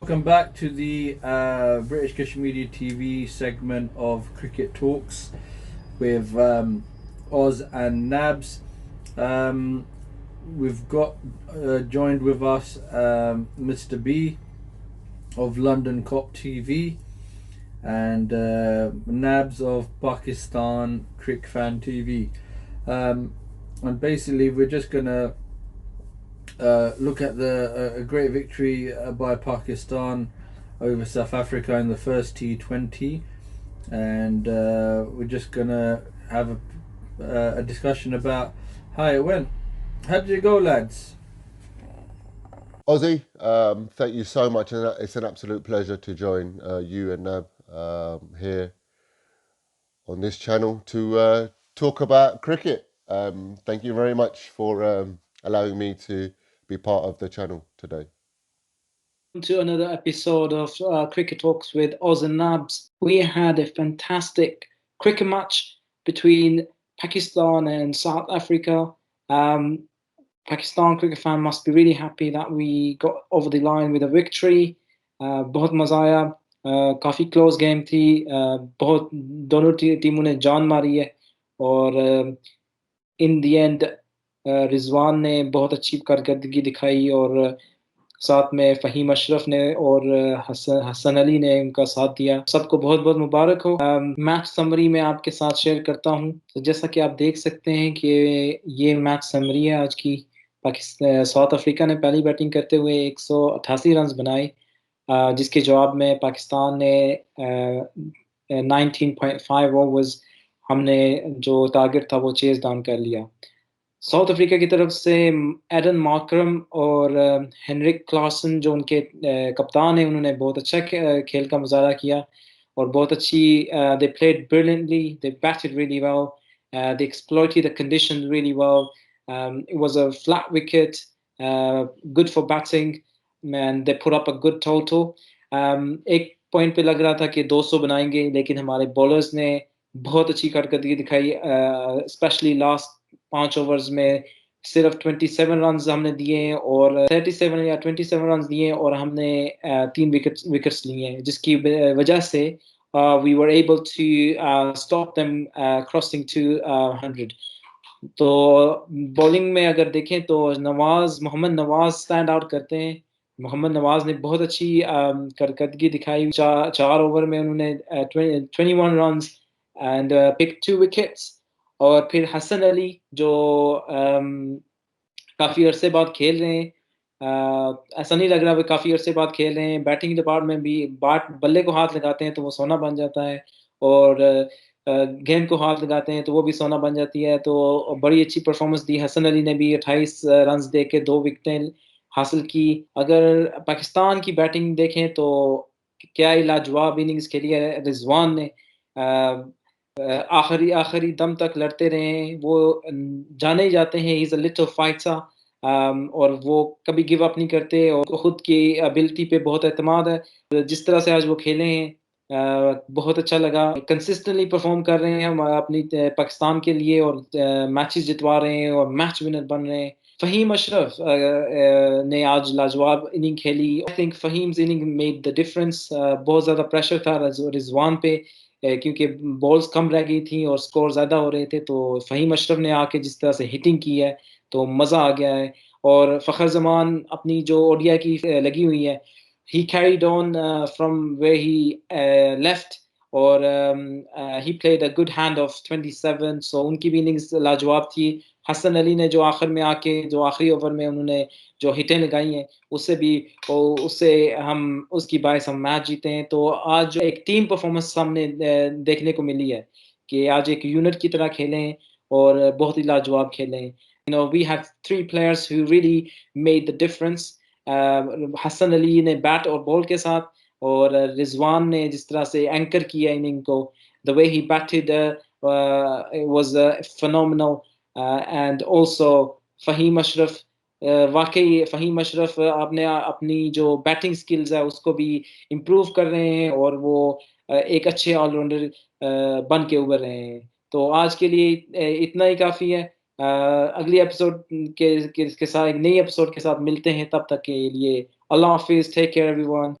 Welcome back to the British Kashmiri TV segment of Cricket Talks with Oz and Nabs. Um, we've got joined with us Mr. B of London Cop TV and Nabs of Pakistan Cricket Fan TV. And basically, we're just going to look at a great victory by Pakistan over South Africa in the first T20, and we're just gonna have a discussion about how it went. How did it go, lads? Ozzy, thank you so much, and it's an absolute pleasure to join you and Nab here on this channel to talk about cricket. Thank you very much for allowing me to be part of the channel today. To another episode of Cricket Talks with Oz and Nabs. We had a fantastic cricket match between Pakistan and South Africa. Pakistan cricket fan must be really happy that we got over the line with a victory. बहुत मजा आया, काफ़ी close game थी, बहुत दोनों टीमों ने जान मारी है और इन दी एंड रिजवान ने बहुत अच्छी कारकर्दगी दिखाई और साथ में फ़हीम अशरफ ने और हसन अली ने उनका साथ दिया। सबको बहुत-बहुत मुबारक हो। मैच समरी मैं आपके साथ शेयर करता हूँ। तो जैसा कि आप देख सकते हैं कि ये मैच समरी है आज की। साउथ अफ्रीका ने पहली बैटिंग करते हुए 188 रन्स बनाए, जिसके जवाब में पाकिस्तान ने 19.5 ओवर्स हमने जो टारगेट था वो चेज़ डाउन कर लिया। साउथ अफ्रीका की तरफ से एडन मार्करम और हेनरिक क्लासन जो उनके कप्तान हैं, उन्होंने बहुत अच्छा खेल का मुजाहरा किया और बहुत अच्छी they played brilliantly, they batted really well, they exploited the conditions really well. It was a flat wicket, good for batting, and they put up a good total. एक पॉइंट पे लग रहा था कि 200 बनाएंगे, लेकिन हमारे बॉलर्स ने बहुत अच्छी कारकर्दगी दिखाई, स्पेशली लास्ट 5 ओवर्स में सिर्फ 27 रन्स हमने दिए हैं और 37 या 27 रन्स दिए और हमने 3 विकेट्स लिए हैं, जिसकी वजह से we were able to stop them crossing to 100। तो बॉलिंग में अगर देखें तो मोहम्मद नवाज स्टैंड आउट करते हैं। मोहम्मद नवाज ने बहुत अच्छी कारकर्दगी दिखाई। 4 ओवर में उन्होंने 21 रन्स एंड पिक 2 विकेट्स। और फिर हसन अली जो काफ़ी अरसे बाद खेल रहे हैं, ऐसा नहीं लग रहा वो काफ़ी अरसे बाद खेल रहे हैं। बैटिंग डिपार्टमेंट भी बल्ले को हाथ लगाते हैं तो वो सोना बन जाता है और गेंद को हाथ लगाते हैं तो वो भी सोना बन जाती है। तो बड़ी अच्छी परफॉर्मेंस दी। हसन अली ने भी 28 रन्स दे के 2 विकेटें हासिल की। अगर पाकिस्तान की बैटिंग देखें तो क्या ही लाजवाब इनिंग्स खेली है रिजवान ने। आखिरी दम तक लड़ते रहे हैं। वो जाने ही जाते हैं, he is a little fighter, और वो कभी गिव अप नहीं करते और खुद की एबिलिटी पे बहुत एतमाद है। जिस तरह से आज वो खेले हैं, बहुत अच्छा लगा। कंसिस्टेंटली परफॉर्म कर रहे हैं हम अपनी पाकिस्तान के लिए और मैचेस जितवा रहे हैं और मैच विनर बन रहे हैं। फ़हीम अशरफ ने आज लाजवाब इनिंग खेली। I think Faheem's inning made the difference. बहुत ज़्यादा प्रेशर था रिजवान पे, क्योंकि बॉल्स कम रह गई थी और स्कोर ज़्यादा हो रहे थे। तो फ़हीम अशरफ ने आके जिस तरह से हिटिंग की है तो मज़ा आ गया है। और फ़खर ज़मान अपनी जो ओडीआई की लगी हुई है, he carried on from where he left और he played a good hand of 27, so उनकी भी इनिंग्स लाजवाब थी। हसन अली ने जो आखिर में आके जो आखिरी ओवर में उन्होंने जो हिटें लगाई हैं, उससे हम उसकी बायस हम मैच जीते हैं। तो आज एक टीम परफॉर्मेंस सामने देखने को मिली है कि आज एक यूनिट की तरह खेले हैं और बहुत ही लाजवाब खेले हैं। We have 3 players who really made the difference. Hasan Ali ने बैट और बॉल के साथ और रिजवान ने जिस तरह से एंकर किया इनिंग को, the way he batted was phenomenal, and also Faheem Ashraf, वाकई फ़हीम अशरफ आपने अपनी जो बैटिंग स्किल्स है उसको भी इम्प्रूव कर रहे हैं और वो एक अच्छे ऑलराउंडर बन के उभर रहे हैं। तो आज के लिए इतना ही काफ़ी है। अगली एपिसोड के साथ एक नई एपिसोड के साथ मिलते हैं। तब तक के लिए अल्लाह हाफ़िज़, take care everyone.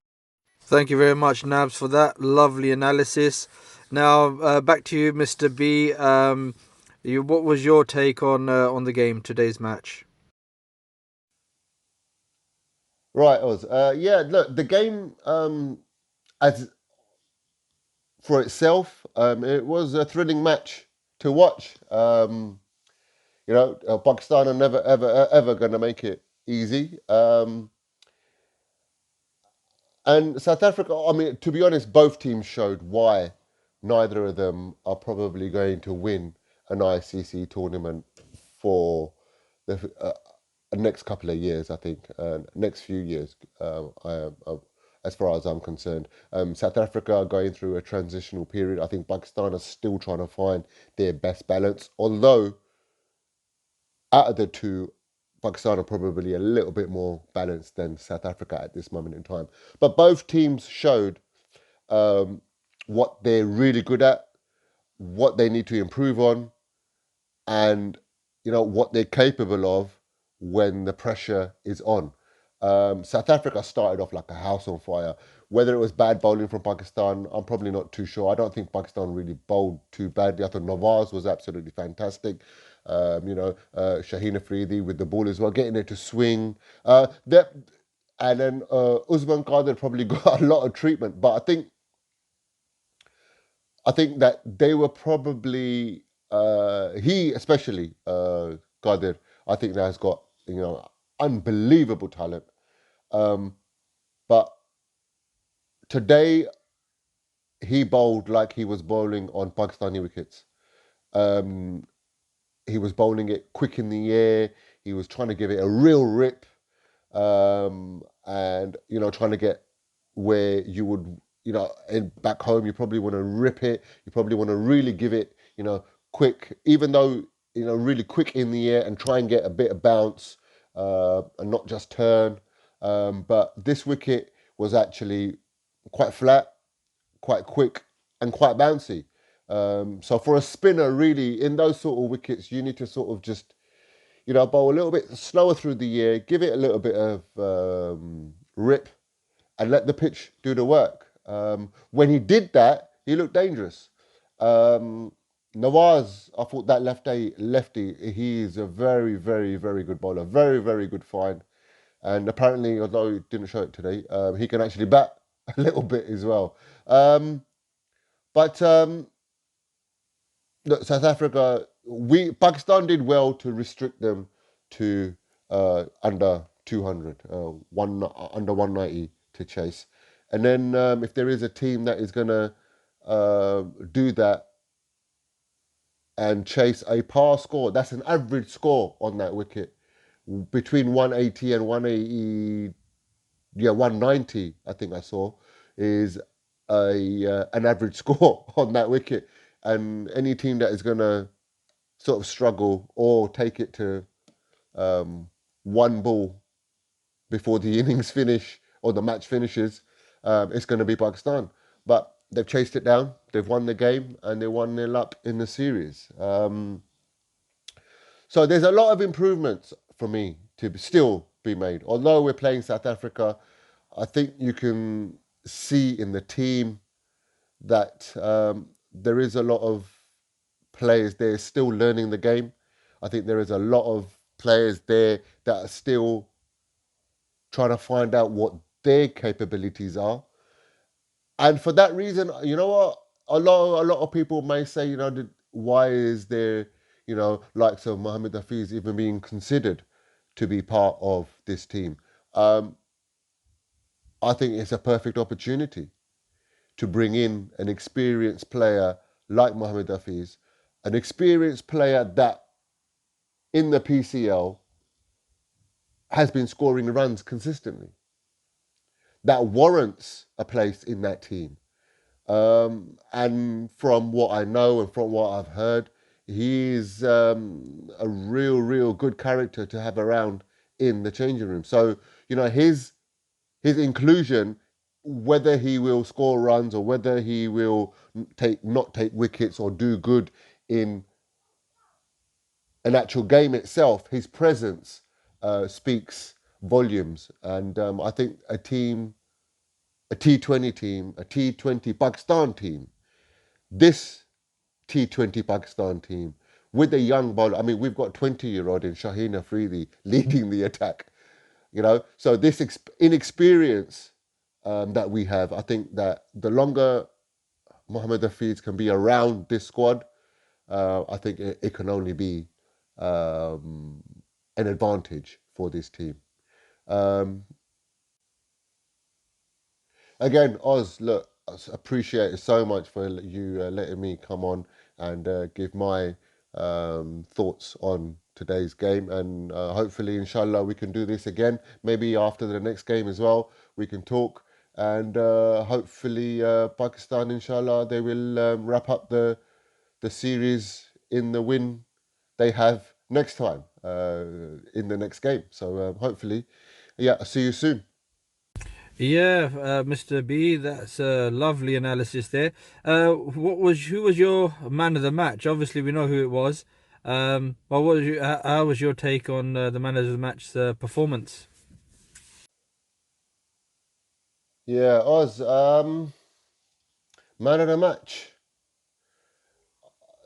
Thank you very much, Nabs, for that lovely analysis. Now, back to you, Mr. B. What was your take on the game, today's match? Right, Oz. Yeah, look, the game as for itself, it was a thrilling match to watch. Pakistan are never, ever, ever going to make it easy. And South Africa, I mean, to be honest, both teams showed why neither of them are probably going to win an ICC tournament for the next couple of years, I think, next few years, as far as I'm concerned. South Africa are going through a transitional period. I think Pakistan are still trying to find their best balance, although out of the two, Pakistan are probably a little bit more balanced than South Africa at this moment in time. But both teams showed um, what they're really good at, what they need to improve on, and what they're capable of when the pressure is on. South Africa started off like a house on fire. Whether it was bad bowling from Pakistan, I'm probably not too sure. I don't think Pakistan really bowled too badly. I thought Nawaz was absolutely fantastic. Shaheen Afridi with the ball as well, getting it to swing. And then Usman Qadir probably got a lot of treatment, but I think that they were probably he especially Qadir. I think that has got unbelievable talent. Um, but today he bowled like he was bowling on Pakistani wickets. Um, he was bowling it quick in the air. He was trying to give it a real rip, and trying to get where you would, back home, you probably want to rip it. You probably want to really give it, quick, even though, really quick in the air and try and get a bit of bounce and not just turn. But this wicket was actually quite flat, quite quick, and quite bouncy. So for a spinner, really, in those sort of wickets, you need to sort of just bowl a little bit slower through the air, give it a little bit of rip, and let the pitch do the work. When he did that, he looked dangerous. Um, Nawaz, I thought that lefty, he is a very, very, very good bowler, very, very good find. And apparently, although he didn't show it today, he can actually bat a little bit as well. Um, but look, South Africa, we Pakistan did well to restrict them to under 200, under 190 to chase. And then if there is a team that is going to do that and chase a par score, that's an average score on that wicket between 180 and 180, yeah, 190. I think I saw is a an average score on that wicket. And any team that is going to sort of struggle or take it to one ball before the innings finish or the match finishes, it's going to be Pakistan. But they've chased it down, they've won the game, and they won their luck in the series. So there's a lot of improvements for me to still be made. Although we're playing South Africa, I think you can see in the team that there is a lot of players there still learning the game. I think there is a lot of players there that are still trying to find out what their capabilities are. And for that reason, you know what? A lot of people may say, why is there, likes of Mohamed Hafiz even being considered to be part of this team? Um, I think it's a perfect opportunity to bring in an experienced player like Mohamed Hafiz, an experienced player that in the PCL has been scoring runs consistently, that warrants a place in that team. And from what I know and from what I've heard, he's a real, real good character to have around in the changing room. So, his inclusion, whether he will score runs or whether he will not take wickets or do good in an actual game itself, his presence speaks volumes. And I think a team a T20 team, a T20 Pakistan team. This T20 Pakistan team with a young bowler. I mean, we've got 20-year-old in Shaheen Afridi leading the attack. So this inexperience that we have, I think that the longer Mohamed Hafiz can be around this squad, I think it can only be um, an advantage for this team. Um, Again, Oz, look, I appreciate it so much for you letting me come on and give my thoughts on today's game. And hopefully, inshallah, we can do this again. Maybe after the next game as well, we can talk. And hopefully, Pakistan, inshallah, they will wrap up the series in the win they have next time in the next game. So hopefully, yeah, I'll see you soon. Yeah, Mr. B, that's a lovely analysis there. Who was your man of the match? Obviously, we know who it was. But how was your take on the man of the match's performance? Yeah, Oz, man of the match.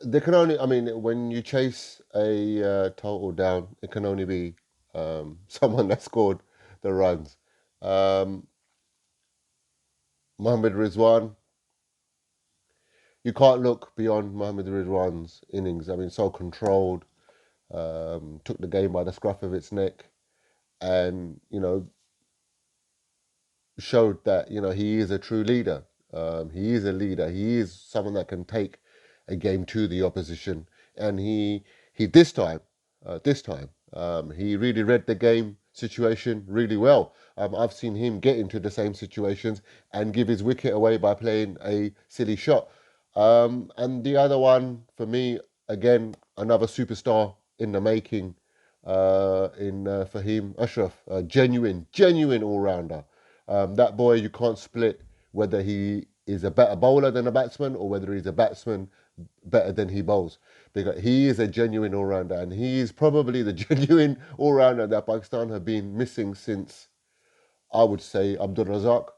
There can only, I mean, when you chase a total down, it can only be someone that scored the runs. Um, Mohamed Rizwan, you can't look beyond Mohamed Rizwan's innings. I mean, so controlled, took the game by the scruff of its neck, and showed that he is a true leader. He is a leader. He is someone that can take a game to the opposition, and he this time he really read the game situation really well. I've seen him get into the same situations and give his wicket away by playing a silly shot. And the other one for me, again, another superstar in the making, in Fahim Ashraf, a genuine all rounder. That boy, you can't split whether he is a better bowler than a batsman or whether he's a batsman better than he bowls. Because he is a genuine all rounder, and he is probably the genuine all rounder that Pakistan have been missing since, I would say, Abdul Razak.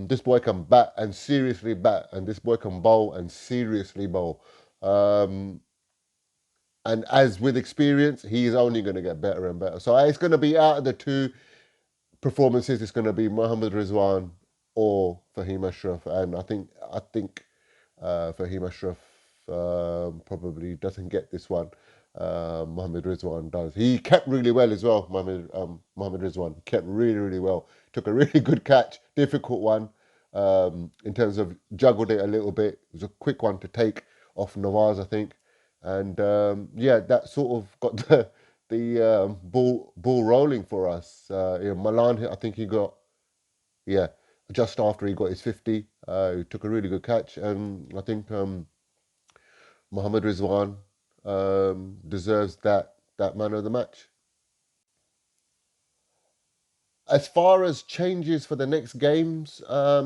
This boy can bat and seriously bat, and this boy can bowl and seriously bowl. Um, and as with experience, he is only going to get better and better. So it's going to be out of the two performances, it's going to be Mohammad Rizwan or Fahim Ashraf, and I think Fahim Ashraf probably doesn't get this one. Mohammad Rizwan does. He kept really well as well. Mohammad Rizwan kept really well. Took a really good catch, difficult one in terms of juggled it a little bit. It was a quick one to take off Nawaz, I think, and yeah, that sort of got the ball rolling for us. Milan, I think he got, yeah, just after he got his 50, he took a really good catch, and I think Mohammad Rizwan deserves that man of the match. As far as changes for the next games, I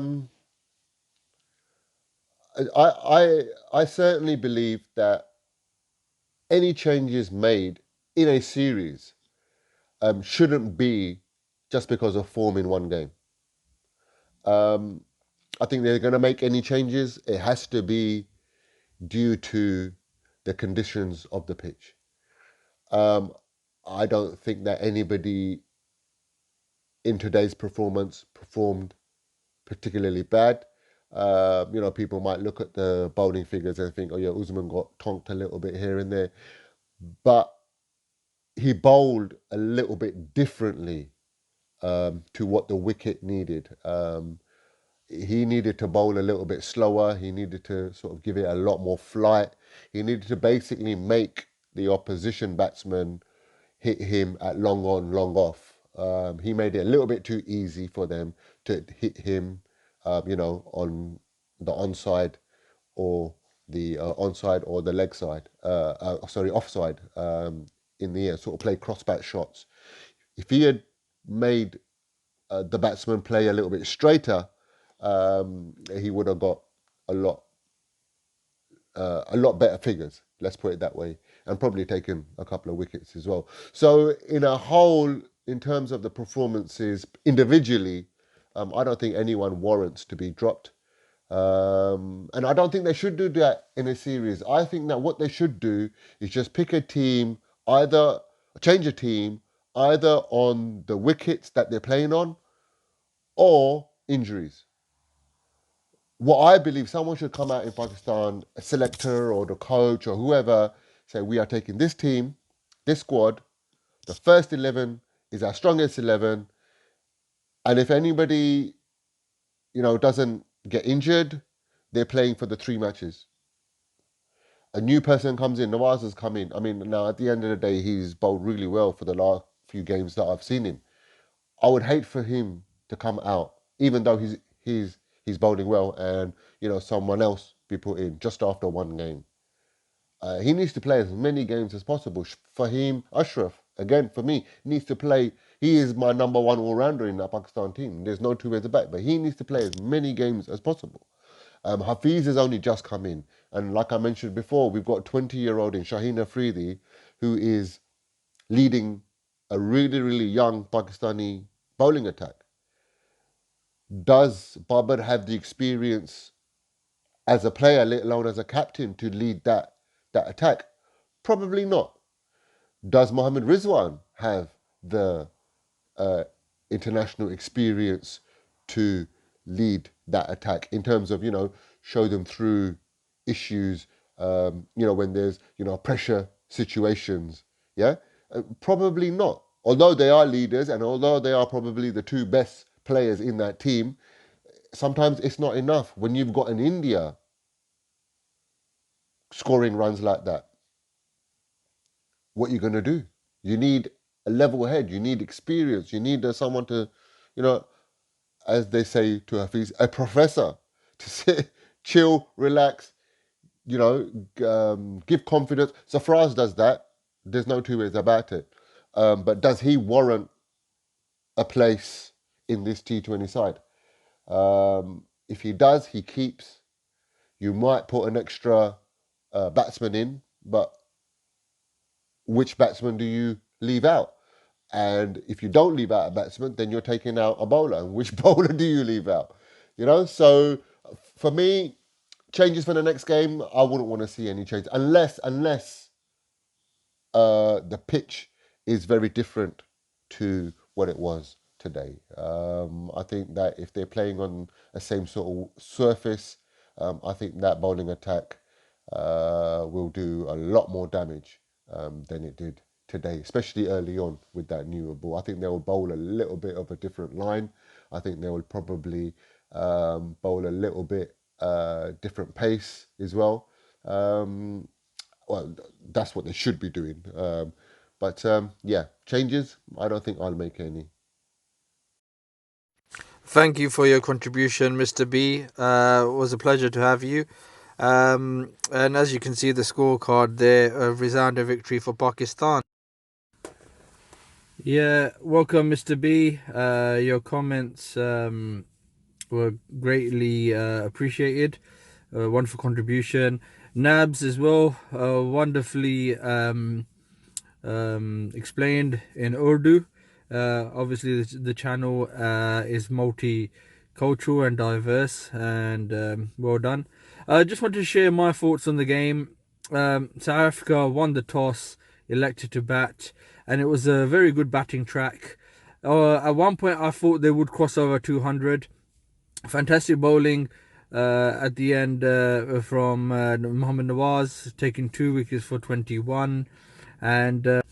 certainly believe that any changes made in a series shouldn't be just because of form in one game. Um, I think they're going to make any changes. It has to be due to the conditions of the pitch. Um, I don't think that anybody in today's performance performed particularly bad. People might look at the bowling figures and think, oh yeah, Usman got tonked a little bit here and there, but he bowled a little bit differently to what the wicket needed. He needed to bowl a little bit slower. He needed to sort of give it a lot more flight. He needed to basically make the opposition batsman hit him at long on, long off. He made it a little bit too easy for them to hit him, on the onside or the onside or the leg side. Sorry, offside in the air, sort of play crossbat shots. If he had made the batsman play a little bit straighter, he would have got a lot a lot better figures. Let's put it that way, and probably taken a couple of wickets as well. So, in a whole, in terms of the performances individually, I don't think anyone warrants to be dropped. And I don't think they should do that in a series. I think that what they should do is just pick a team, either change a team, either on the wickets that they're playing on or injuries. What I believe someone should come out in Pakistan, a selector or the coach or whoever, say, we are taking this team, this squad, the first 11 is our strongest 11. And if anybody, doesn't get injured, they're playing for the 3 matches. A new person comes in, Nawaz has come in. I mean, now at the end of the day, he's bowled really well for the last few games that I've seen him. I would hate for him to come out, even though he's bowling well, and someone else be put in just after one game. He needs to play as many games as possible. Fahim Ashraf, again for me, needs to play. He is my number one all rounder in that Pakistan team. There's no two ways about it, but he needs to play as many games as possible. Hafiz has only just come in. And like I mentioned before, we've got 20-year-old in Shaheen Afridi, who is leading a really, really young Pakistani bowling attack. Does Babar have the experience as a player, let alone as a captain, to lead that attack? Probably not. Does Mohammad Rizwan have the uh, international experience to lead that attack in terms of, show them through issues, when there's, pressure situations? Yeah, probably not. Although they are leaders and although they are probably the two best players in that team, sometimes it's not enough when you've got an India scoring runs like that. What are you going to do? You need a level head. You need experience. You need someone to, you know, as they say to Hafiz, a professor to sit, chill, relax, give confidence. Safraz does that. There's no two ways about it. But does he warrant a place in this T20 side? If he does, he keeps. You might put an extra batsman in, but which batsman do you leave out? And if you don't leave out a batsman, then you're taking out a bowler. And which bowler do you leave out? So for me, changes for the next game, I wouldn't want to see any change unless the pitch is very different to what it was today. I think that if they're playing on a same sort of surface, I think that bowling attack will do a lot more damage than it did today, especially early on with that newer ball. I think they will bowl a little bit of a different line. I think they will probably bowl a little bit different pace as well. Well, that's what they should be doing. But yeah, changes, I don't think I'll make any. Thank you for your contribution, Mr. B. It was a pleasure to have you. And as you can see, the scorecard there, a resounding victory for Pakistan. Yeah, welcome, Mr. B. Your comments were greatly appreciated. Wonderful contribution. Nabs as well, wonderfully explained in Urdu. Obviously, the channel is multicultural and diverse, and well done. I just wanted to share my thoughts on the game. South Africa won the toss, elected to bat, and it was a very good batting track. At one point, I thought they would cross over 200. Fantastic bowling at the end from Mohammad Nawaz, taking 2 wickets for 21. And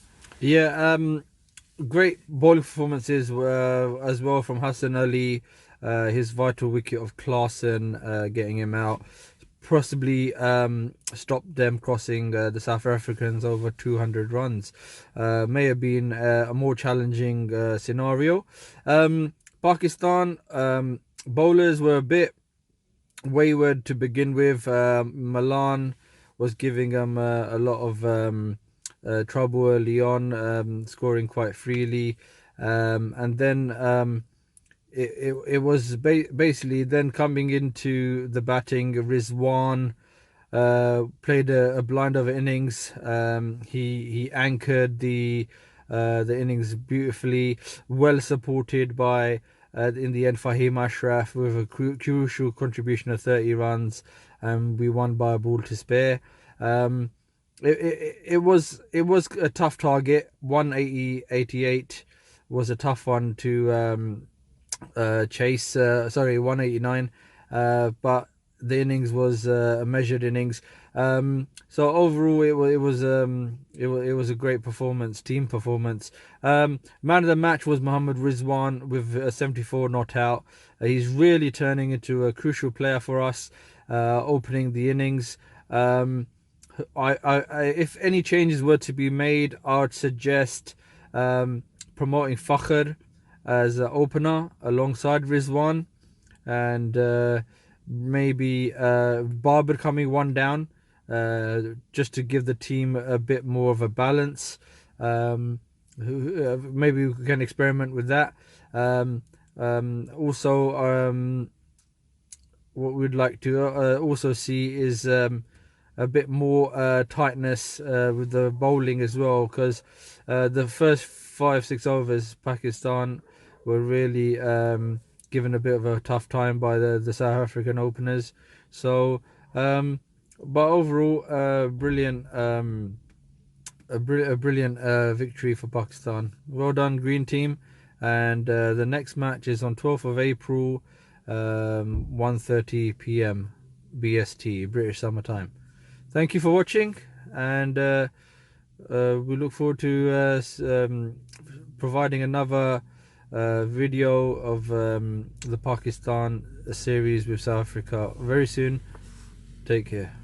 great bowling performances as well from Hassan Ali, his vital wicket of Klaasen getting him out. Possibly stopped them crossing the South Africans over 200 runs. May have been a more challenging scenario. Pakistan bowlers were a bit wayward to begin with. Malan was giving them a lot of trouble early on, scoring quite freely. And then it was basically then coming into the batting. Rizwan played a blind over innings. He anchored the innings beautifully, well supported by in the end, Fahim Ashraf with a crucial contribution of 30 runs, and we won by a ball to spare. It was a tough target. 180-88 was a tough one to chase. Sorry, 189. But the innings was a measured innings. So overall, it was a great performance, team performance. Man of the match was Mohammad Rizwan with a 74 not out. He's really turning into a crucial player for us, opening the innings. If any changes were to be made, I would suggest promoting Fakhr as an opener alongside Rizwan, and maybe Barber coming one down, just to give the team a bit more of a balance. Maybe we can experiment with that. Also, what we'd like to also see is a bit more tightness with the bowling as well, because the first 5-6 overs Pakistan were really given a bit of a tough time by the South African openers. So but overall, brilliant, a brilliant victory for Pakistan. Well done, Green Team. And the next match is on 12th of April, 1:30 p.m. BST, British Summer Time. Thank you for watching, and we look forward to providing another video of the Pakistan series with South Africa very soon. Take care.